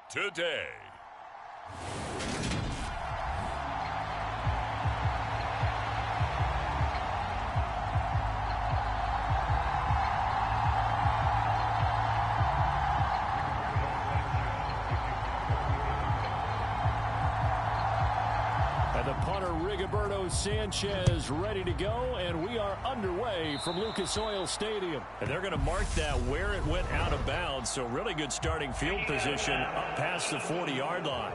today. And the punter, Rigoberto Sanchez, ready to go, and we are underway from Lucas Oil Stadium. And they're going to mark that where it went out of bounds, so really good starting field position up past the 40-yard line.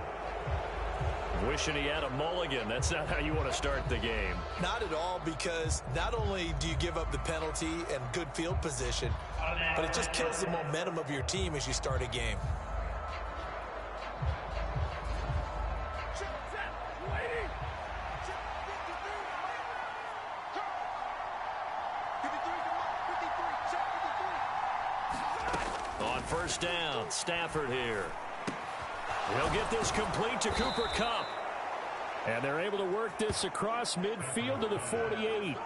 Wishing he had a mulligan. That's not how you want to start the game. Not at all, because not only do you give up the penalty and good field position, but it just kills the momentum of your team as you start a game. On first down, Stafford here. He'll get this complete to Cooper Kupp. And they're able to work this across midfield to the 48.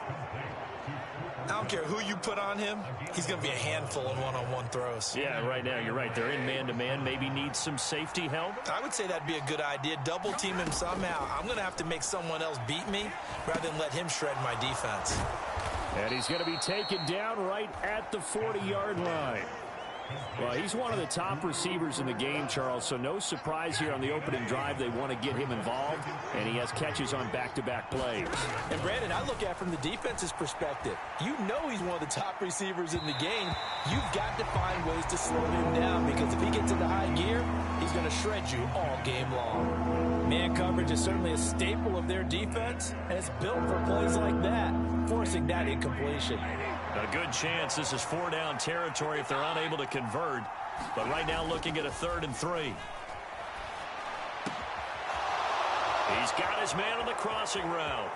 I don't care who you put on him, he's going to be a handful in one-on-one throws. Yeah, right now you're right. They're in man-to-man. Maybe need some safety help. I would say that'd be a good idea. Double team him somehow. I'm going to have to make someone else beat me rather than let him shred my defense. And he's going to be taken down right at the 40-yard line. Well, he's one of the top receivers in the game, Charles, so no surprise here on the opening drive. They want to get him involved, and he has catches on back-to-back plays. And, Brandon, I look at it from the defense's perspective. You know he's one of the top receivers in the game. You've got to find ways to slow him down, because if he gets into high gear, he's going to shred you all game long. Man coverage is certainly a staple of their defense, and it's built for plays like that, forcing that incompletion. A good chance this is 4-down territory if they're unable to convert. But right now looking at a 3rd and 3. He's got his man on the crossing route.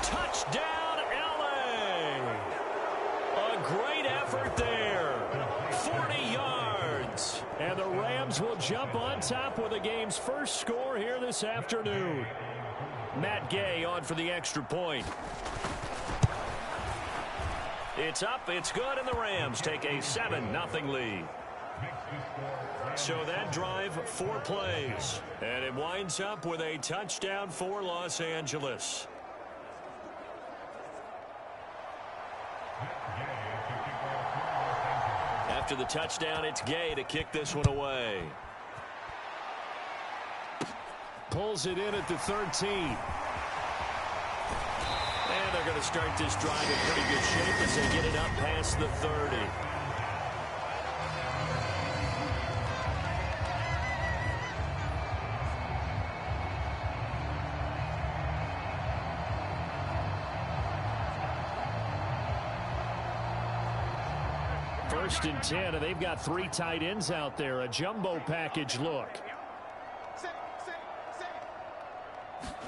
Touchdown, LA! A great effort there. 40 yards. And the Rams will jump on top with the game's first score here this afternoon. Matt Gay on for the extra point. It's up, it's good, and the Rams take a 7-0 lead. So that drive, 4 plays. And it winds up with a touchdown for Los Angeles. After the touchdown, it's Gay to kick this one away. Pulls it in at the 13. And they're going to start this drive in pretty good shape as they get it up past the 30. First and 10, and they've got 3 tight ends out there. A jumbo package look.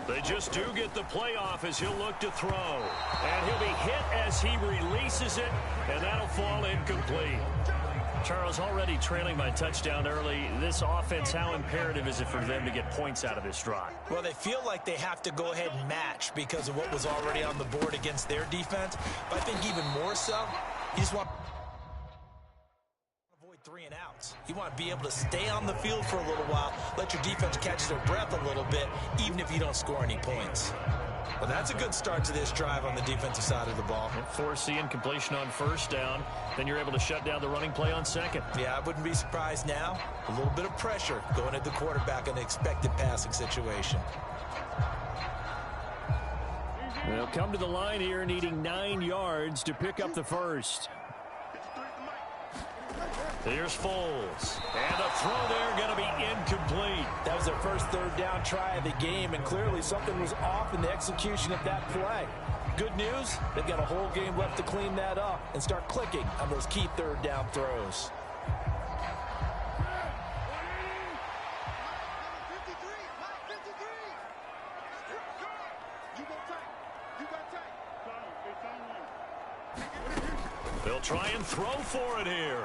They just do get the playoff as he'll look to throw. And he'll be hit as he releases it, and that'll fall incomplete. Charles, already trailing by touchdown early. This offense, how imperative is it for them to get points out of this drive? Well, they feel like they have to go ahead and match because of what was already on the board against their defense. But I think even more so, you just want 3 and outs. You want to be able to stay on the field for a little while, let your defense catch their breath a little bit, even if you don't score any points. Well, that's a good start to this drive on the defensive side of the ball. Force the incompletion on first down. Then you're able to shut down the running play on second. Yeah, I wouldn't be surprised now. A little bit of pressure going at the quarterback in the expected passing situation. They'll come to the line here needing 9 yards to pick up the first. Here's Foles. And the throw there going to be incomplete. That was their first 3rd down try of the game, and clearly something was off in the execution of that play. Good news, they've got a whole game left to clean that up and start clicking on those key 3rd down throws. They'll try and throw for it here.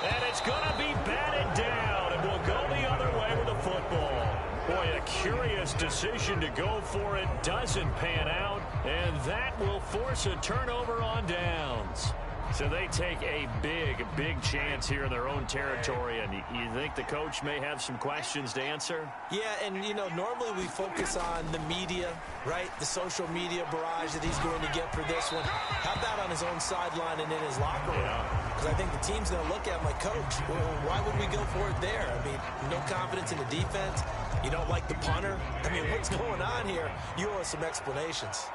And it's going to be batted down, and will go the other way with the football. Boy, a curious decision to go for it. Doesn't pan out, and that will force a turnover on downs. So they take a big chance here in their own territory, and you think the coach may have some questions to answer? Yeah, and, you know, normally we focus on the media, right? The social media barrage that he's going to get for this one. How about on his own sideline and in his locker room? Because I think the team's going to look at him like, Coach, well, why would we go for it there? I mean, no confidence in the defense. You don't like the punter. I mean, what's going on here? You owe us some explanations.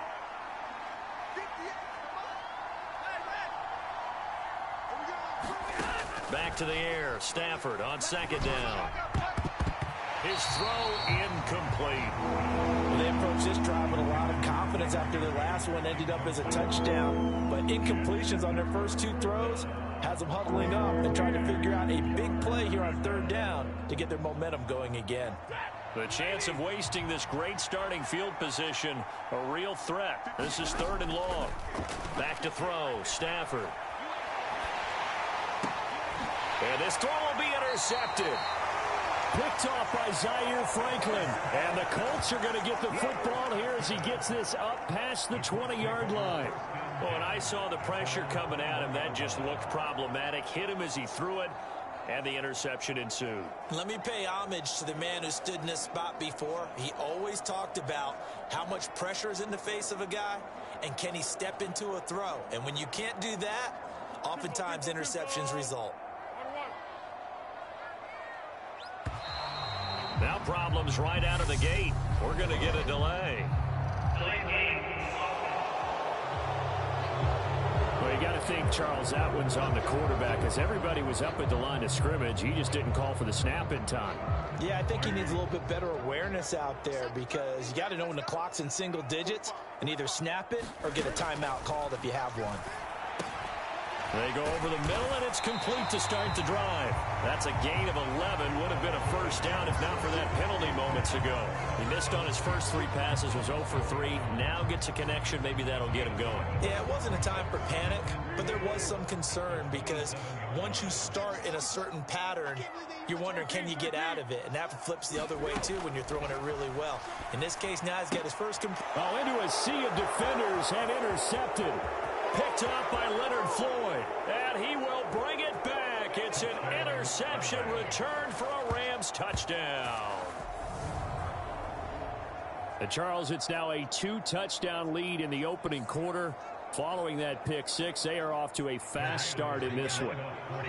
Back to the air. Stafford on second down. His throw incomplete. Well, they approached this drive with a lot of confidence after their last one ended up as a touchdown. But incompletions on their first two throws has them huddling up and trying to figure out a big play here on third down to get their momentum going again. The chance of wasting this great starting field position, a real threat. This is 3rd and long. Back to throw. Stafford. And this throw will be intercepted. Picked off by Zaire Franklin. And the Colts are going to get the football here as he gets this up past the 20-yard line. Well, and I saw the pressure coming at him. That just looked problematic. Hit him as he threw it, and the interception ensued. Let me pay homage to the man who stood in this spot before. He always talked about how much pressure is in the face of a guy, and can he step into a throw. And when you can't do that, oftentimes interceptions result. Now problems right out of the gate. We're going to get a delay. Well, you got to think, Charles, that one's on the quarterback as everybody was up at the line of scrimmage. He just didn't call for the snap in time. Yeah, I think he needs a little bit better awareness out there because you got to know when the clock's in single digits and either snap it or get a timeout called if you have one. They go over the middle, and it's complete to start the drive. That's a gain of 11. Would have been a first down if not for that penalty moments ago. He missed on his first 3 passes, was 0 for 3. Now gets a connection. Maybe that'll get him going. Yeah, it wasn't a time for panic, but there was some concern because once you start in a certain pattern, you're wondering, can you get out of it? And that flips the other way, too, when you're throwing it really well. In this case, now he's got his first... into a sea of defenders and intercepted. Picked up by Leonard Floyd, and he will bring it back. It's an interception return for a Rams touchdown. And Charles, it's now a 2-touchdown lead in the opening quarter. Following that pick six, they are off to a fast start in this one.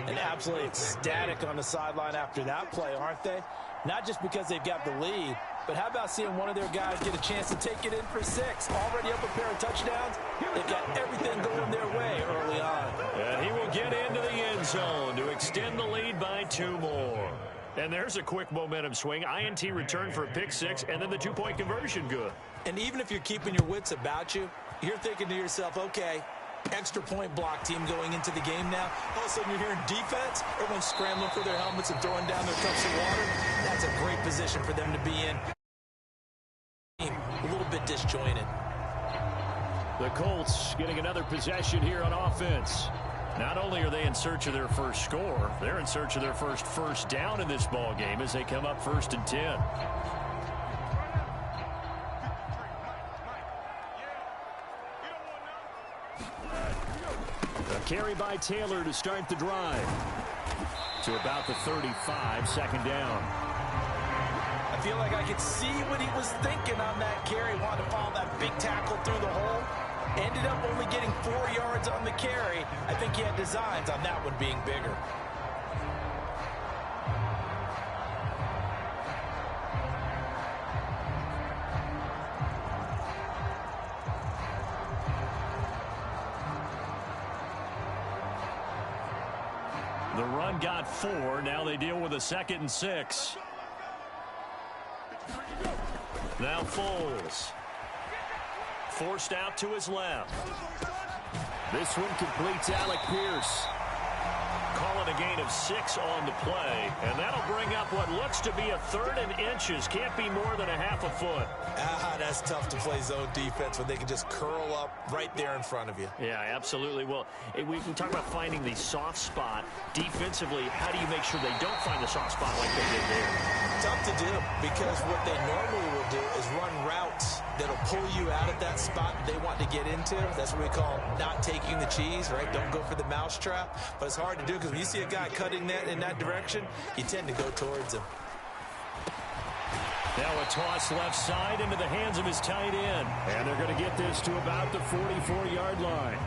And absolutely ecstatic on the sideline after that play, aren't they? Not just because they've got the lead, but how about seeing one of their guys get a chance to take it in for 6? Already up a pair of touchdowns. They've got everything going their way early on. And he will get into the end zone to extend the lead by 2 more. And there's a quick momentum swing. INT return for a pick 6, and then the 2-point conversion good. And even if you're keeping your wits about you, you're thinking to yourself, okay, extra point block team going into the game now. All of a sudden you're hearing defense. Everyone's scrambling for their helmets and throwing down their cups of water. That's a great position for them to be in. A little bit disjointed. The Colts getting another possession here on offense. Not only are they in search of their first score, they're in search of their first down in this ball game as they come up 1st and 10. Carry by Taylor to start the drive. To about the 35, 2nd down. I feel like I could see what he was thinking on that carry. Wanted to follow that big tackle through the hole. Ended up only getting 4 yards on the carry. I think he had designs on that one being bigger. The run got 4. Now they deal with a 2nd and 6. Now Foles. Forced out to his left. This one completes Alec Pierce. Call it a gain of 6 on the play. And that'll bring up what looks to be a 3rd and inches. Can't be more than a half a foot. That's tough to play zone defense when they can just curl up right there in front of you. Yeah, absolutely. Well, we can talk about finding the soft spot. Defensively, how do you make sure they don't find the soft spot like they did there? Tough to do because what they normally will do is run routes that'll pull you out of that spot that they want to get into. That's what we call not taking the cheese, right? Don't go for the mousetrap. But it's hard to do because when you see a guy cutting that in that direction, you tend to go towards him. Now a toss left side into the hands of his tight end. And they're going to get this to about the 44-yard line.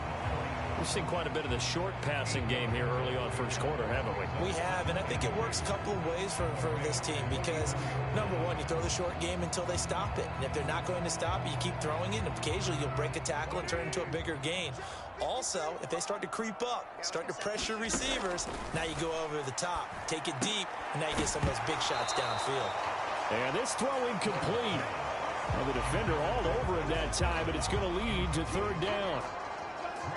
We've seen quite a bit of the short passing game here early on first quarter, haven't we? We have, and I think it works a couple of ways for this team because, number one, you throw the short game until they stop it. And if they're not going to stop it, you keep throwing it, and occasionally you'll break a tackle and turn it into a bigger gain. Also, if they start to creep up, start to pressure receivers, now you go over the top, take it deep, and now you get some of those big shots downfield. And this throw incomplete. Well, the defender all over him that time, but it's going to lead to third down.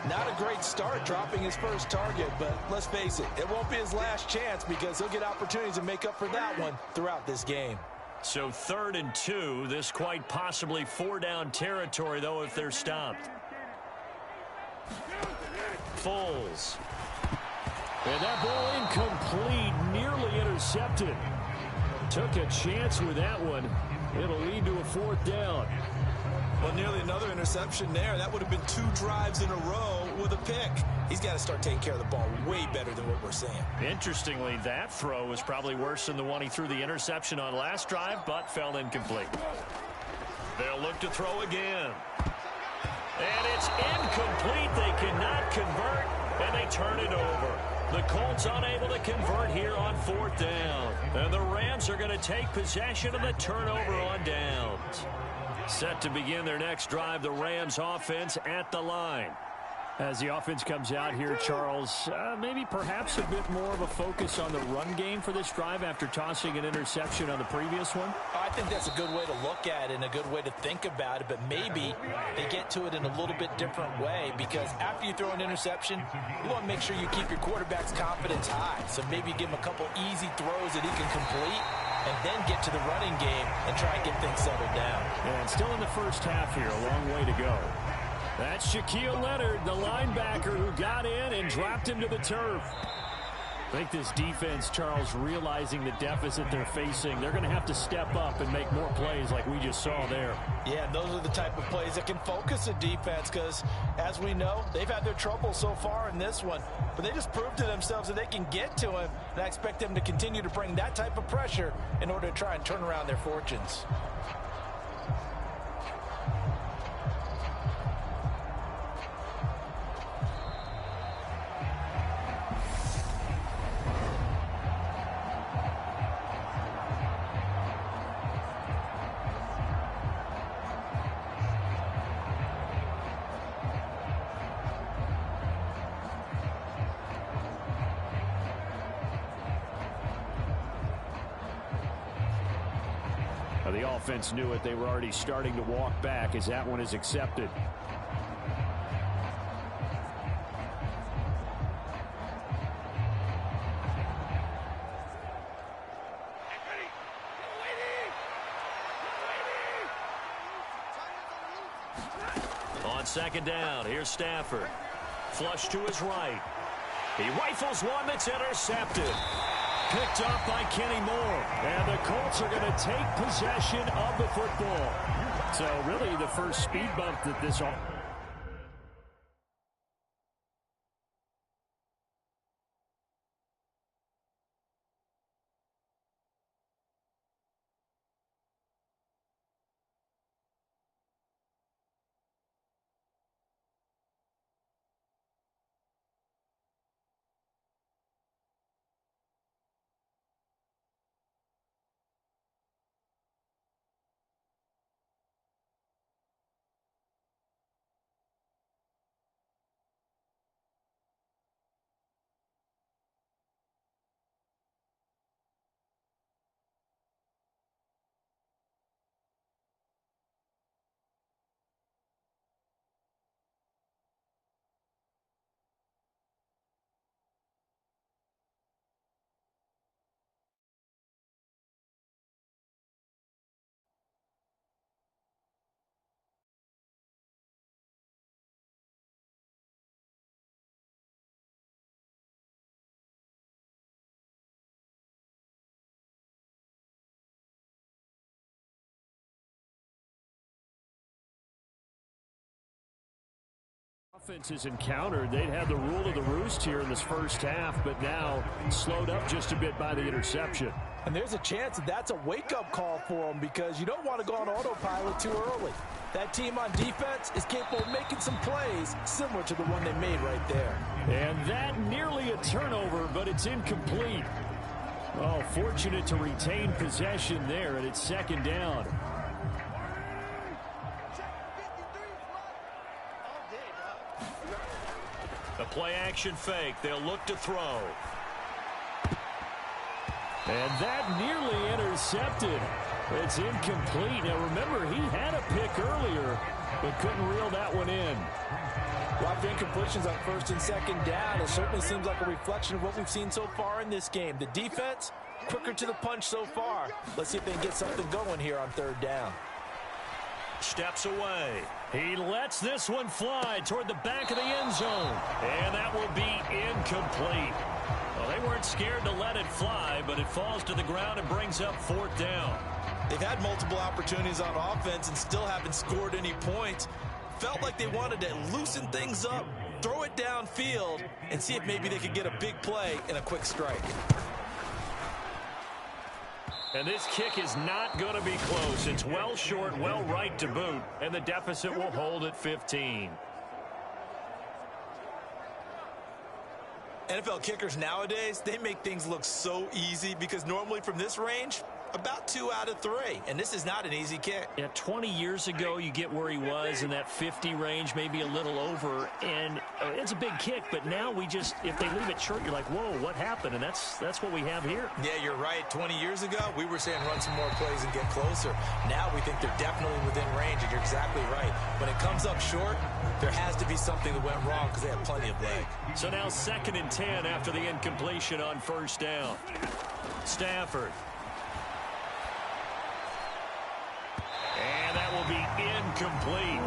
Not a great start dropping his first target, but let's face it, it won't be his last chance because he'll get opportunities to make up for that one throughout this game. So 3rd and 2, this quite possibly 4-down territory, though, if they're stopped. Foles. And that ball incomplete, nearly intercepted. Took a chance with that one. It'll lead to a 4th down. Well, nearly another interception there. That would have been 2 drives in a row with a pick. He's got to start taking care of the ball way better than what we're seeing. Interestingly, that throw was probably worse than the one he threw the interception on last drive, but fell incomplete. They'll look to throw again. And it's incomplete. They cannot convert, and they turn it over. The Colts unable to convert here on 4th down. And the Rams are going to take possession of the turnover on downs. Set to begin their next drive, the Rams offense at the line. As the offense comes out here, Charles, maybe perhaps a bit more of a focus on the run game for this drive after tossing an interception on the previous one? I think that's a good way to look at it and a good way to think about it, but maybe they get to it in a little bit different way because after you throw an interception, you want to make sure you keep your quarterback's confidence high. So maybe give him a couple easy throws that he can complete and then get to the running game and try and get things settled down. And still in the first half here, a long way to go. That's Shaquille Leonard, the linebacker who got in and dropped him to the turf. I think this defense, Charles, realizing the deficit they're facing, they're going to have to step up and make more plays like we just saw there. Yeah, those are the type of plays that can focus a defense because, as we know, they've had their trouble so far in this one. But they just proved to themselves that they can get to him, and I expect them to continue to bring that type of pressure in order to try and turn around their fortunes. The offense knew it. They were already starting to walk back as that one is accepted. On 2nd down, here's Stafford. Flush to his right. He rifles one that's intercepted. Picked off by Kenny Moore. And the Colts are going to take possession of the football. So really the first speed bump that this offense is encountered, they'd had the rule of the roost here in this first half, but now slowed up just a bit by the interception. And there's a chance that that's a wake-up call for them because you don't want to go on autopilot too early. That team on defense is capable of making some plays similar to the one they made right there. And that nearly a turnover, but it's incomplete. Oh, fortunate to retain possession there, and it's second down. A play-action fake. They'll look to throw. And that nearly intercepted. It's incomplete. Now, remember, he had a pick earlier, but couldn't reel that one in. A lot of incompletions on first and second down. It certainly seems like a reflection of what we've seen so far in this game. The defense, quicker to the punch so far. Let's see if they can get something going here on third down. Steps away. He lets this one fly toward the back of the end zone. And that will be incomplete. Well, they weren't scared to let it fly, but it falls to the ground and brings up fourth down. They've had multiple opportunities on offense and still haven't scored any points. Felt like they wanted to loosen things up, throw it downfield, and see if maybe they could get a big play and a quick strike. And this kick is not going to be close. It's well short, well right to boot, and the deficit will hold at 15. NFL kickers nowadays, they make things look so easy because normally from this range, about 2 out of 3, and this is not an easy kick. Yeah, 20 years ago, you get where he was in that 50 range, maybe a little over, and it's a big kick, but now we just, if they leave it short, you're like, whoa, what happened? And that's what we have here. Yeah, you're right. 20 years ago, we were saying run some more plays and get closer. Now we think they're definitely within range, and you're exactly right. When it comes up short, there has to be something that went wrong because they have plenty of leg. So now 2nd and 10 after the incompletion on first down. Stafford. And that will be incomplete.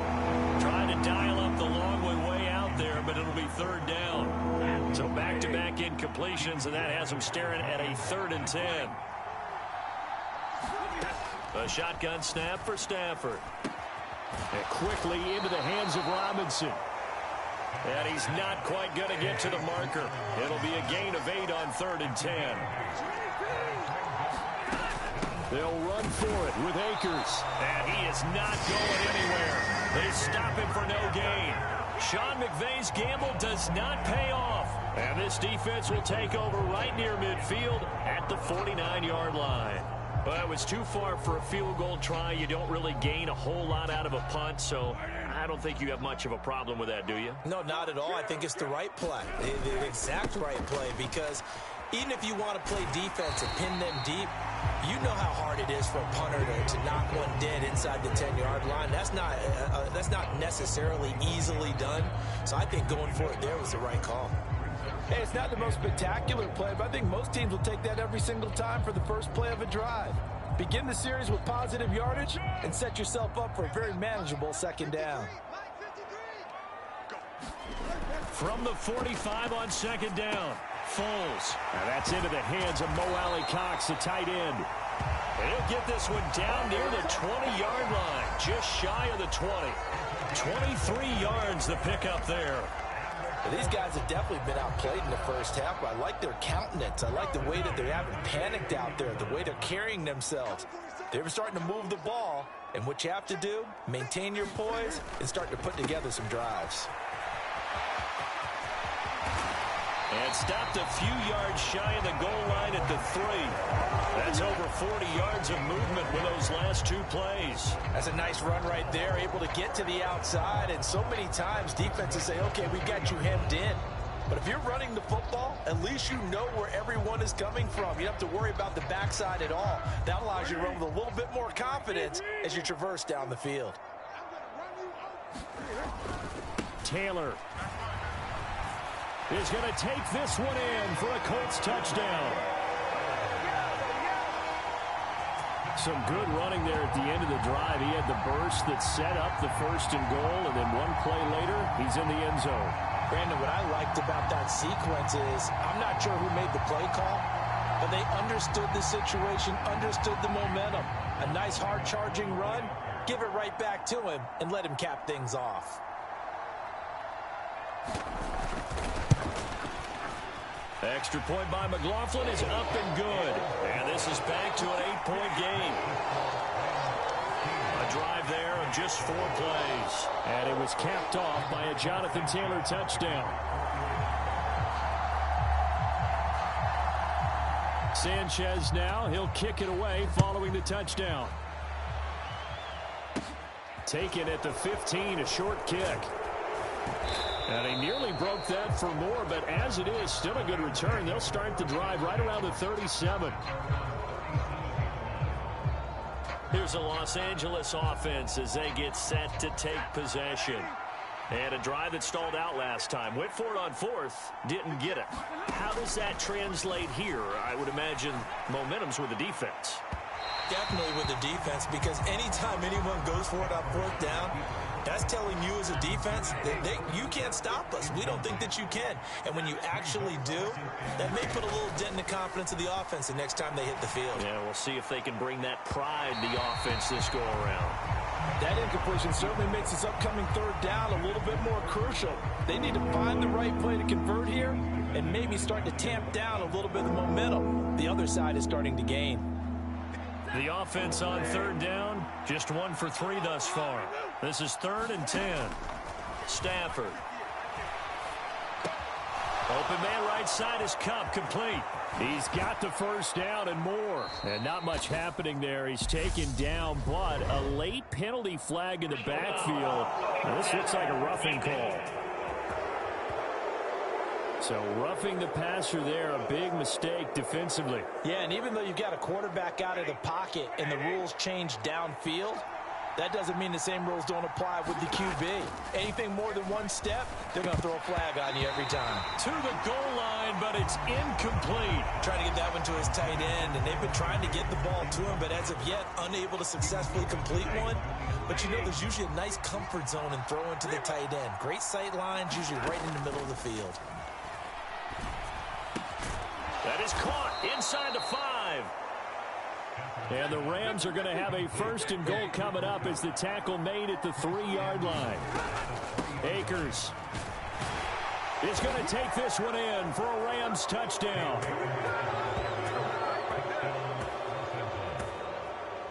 Trying to dial up the long way out there, but it'll be third down. So back-to-back incompletions, and that has them staring at a 3rd and 10. A shotgun snap for Stafford. And quickly into the hands of Robinson. And he's not quite going to get to the marker. It'll be a gain of 8 on 3rd and 10. They'll run for it with Akers. And he is not going anywhere. They stop him for no gain. Sean McVay's gamble does not pay off. And this defense will take over right near midfield at the 49-yard line. But it was too far for a field goal try. You don't really gain a whole lot out of a punt, so I don't think you have much of a problem with that, do you? No, not at all. I think it's the right play, the exact right play, because even if you want to play defense and pin them deep, you know how hard it is for a punter to knock one dead inside the 10-yard line. That's not necessarily easily done. So I think going for it there was the right call. Hey, it's not the most spectacular play, but I think most teams will take that every single time for the first play of a drive. Begin the series with positive yardage and set yourself up for a very manageable 2nd down. From the 45 on 2nd down, Foles. Now that's into the hands of Mo Alley Cox, the tight end. And he'll get this one down near the 20-yard line, just shy of the 20. 23 yards the pickup there. These guys have definitely been outplayed in the first half, but I like their countenance. I like the way that they haven't panicked out there, the way they're carrying themselves. They're starting to move the ball, and what you have to do, maintain your poise and start to put together some drives. And stopped a few yards shy of the goal line at the 3. That's over 40 yards of movement with those last 2 plays. That's a nice run right there, able to get to the outside. And so many times defenses say, okay, we got you hemmed in. But if you're running the football, at least you know where everyone is coming from. You don't have to worry about the backside at all. That allows you to run with a little bit more confidence as you traverse down the field. Taylor is going to take this one in for a Colts touchdown. Some good running there at the end of the drive. He had the burst that set up the 1st and goal, and then one play later, he's in the end zone. Brandon, what I liked about that sequence is I'm not sure who made the play call, but they understood the situation, understood the momentum. A nice hard-charging run, give it right back to him, and let him cap things off. Extra point by McLaughlin is up and good. And this is back to an 8-point game. A drive there of just 4 plays. And it was capped off by a Jonathan Taylor touchdown. Sanchez now, he'll kick it away following the touchdown. Taken at the 15, a short kick. And he nearly broke that for more, but as it is, still a good return. They'll start the drive right around the 37. Here's a Los Angeles offense as they get set to take possession. And a drive that stalled out last time. Went for it on 4th, didn't get it. How does that translate here? I would imagine momentum's with the defense. Definitely with the defense, because anytime anyone goes for it on 4th down, that's telling you as a defense that you can't stop us. We don't think that you can. And when you actually do, that may put a little dent in the confidence of the offense the next time they hit the field. Yeah, we'll see if they can bring that pride to the offense this go around. That incompletion certainly makes this upcoming 3rd down a little bit more crucial. They need to find the right play to convert here and maybe start to tamp down a little bit of the momentum the other side is starting to gain. The offense on 3rd down, just 1 for 3 thus far. This is 3rd and 10. Stafford. Open man right side is Cup, complete. He's got the first down and more. And not much happening there. He's taken down, but a late penalty flag in the backfield. Now, this looks like a roughing call. So roughing the passer there, a big mistake defensively. Yeah, and even though you've got a quarterback out of the pocket and the rules change downfield, that doesn't mean the same rules don't apply with the QB. Anything more than 1 step, they're going to throw a flag on you every time. To the goal line, but it's incomplete. Trying to get that one to his tight end, and they've been trying to get the ball to him, but as of yet, unable to successfully complete one. But you know, there's usually a nice comfort zone in throwing to the tight end. Great sight lines, usually right in the middle of the field. That is caught inside the 5. And the Rams are going to have a 1st and goal coming up as the tackle made at the 3-yard line. Akers is going to take this one in for a Rams touchdown.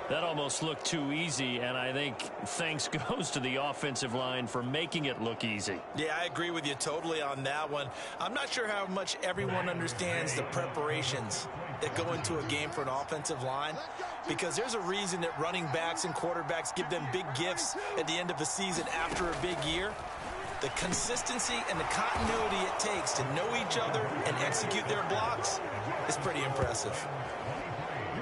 That almost looked too easy, and I think thanks goes to the offensive line for making it look easy. Yeah, I agree with you totally on that one. I'm not sure how much everyone understands the preparations that go into a game for an offensive line, because there's a reason that running backs and quarterbacks give them big gifts at the end of the season after a big year. The consistency and the continuity it takes to know each other and execute their blocks is pretty impressive.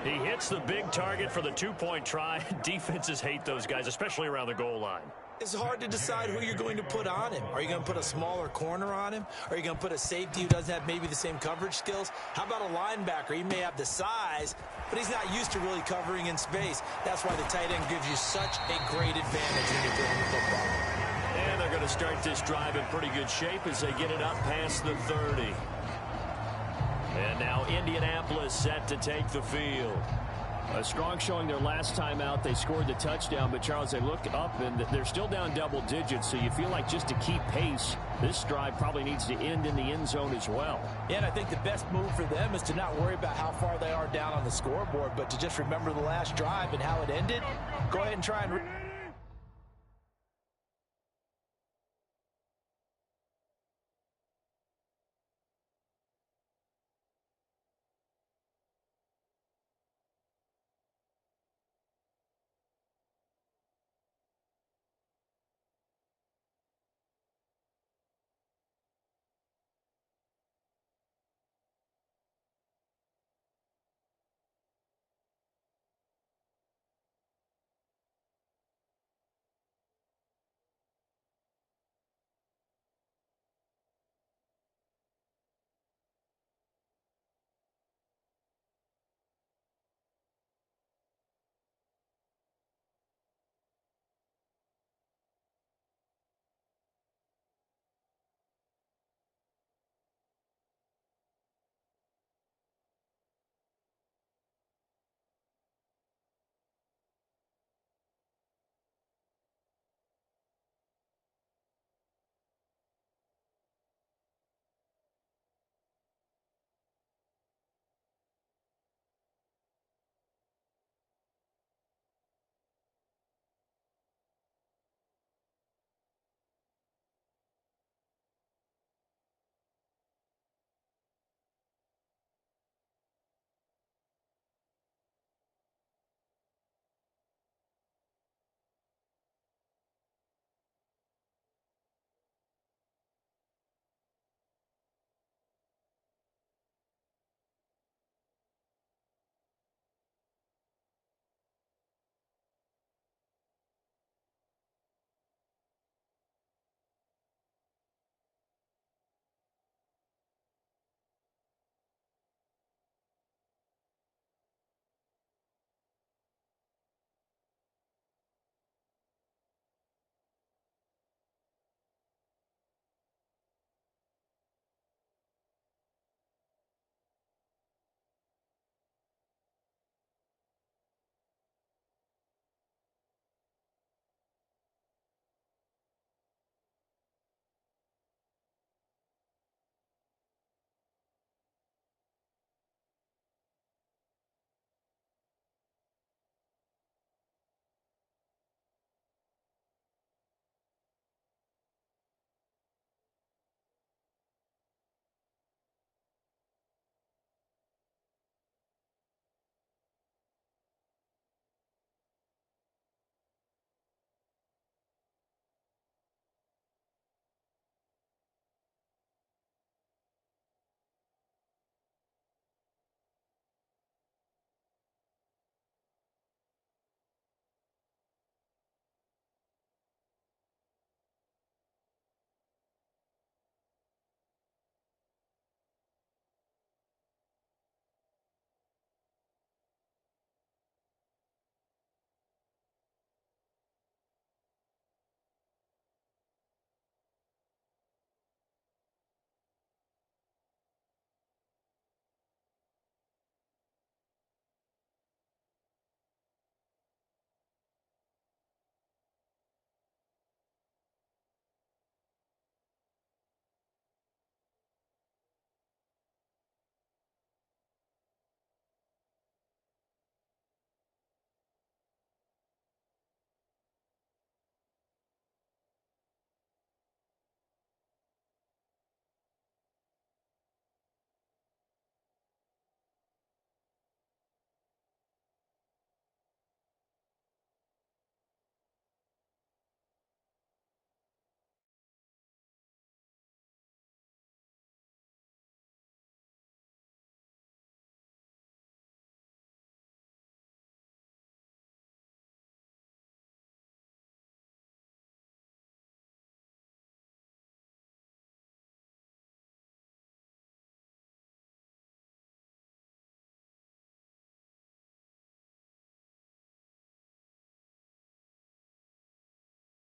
He hits the big target for the 2-point try. Defenses hate those guys, especially around the goal line. It's hard to decide who you're going to put on him. Are you going to put a smaller corner on him? Are you going to put a safety who doesn't have maybe the same coverage skills? How about a linebacker? He may have the size, but he's not used to really covering in space. That's why the tight end gives you such a great advantage when you're throwing the football. And they're going to start this drive in pretty good shape as they get it up past the 30. And now Indianapolis set to take the field. A strong showing their last time out. They scored the touchdown, but Charles, they look up and they're still down double digits, so you feel like just to keep pace, this drive probably needs to end in the end zone as well. Yeah, and I think the best move for them is to not worry about how far they are down on the scoreboard, but to just remember the last drive and how it ended. Go ahead and try and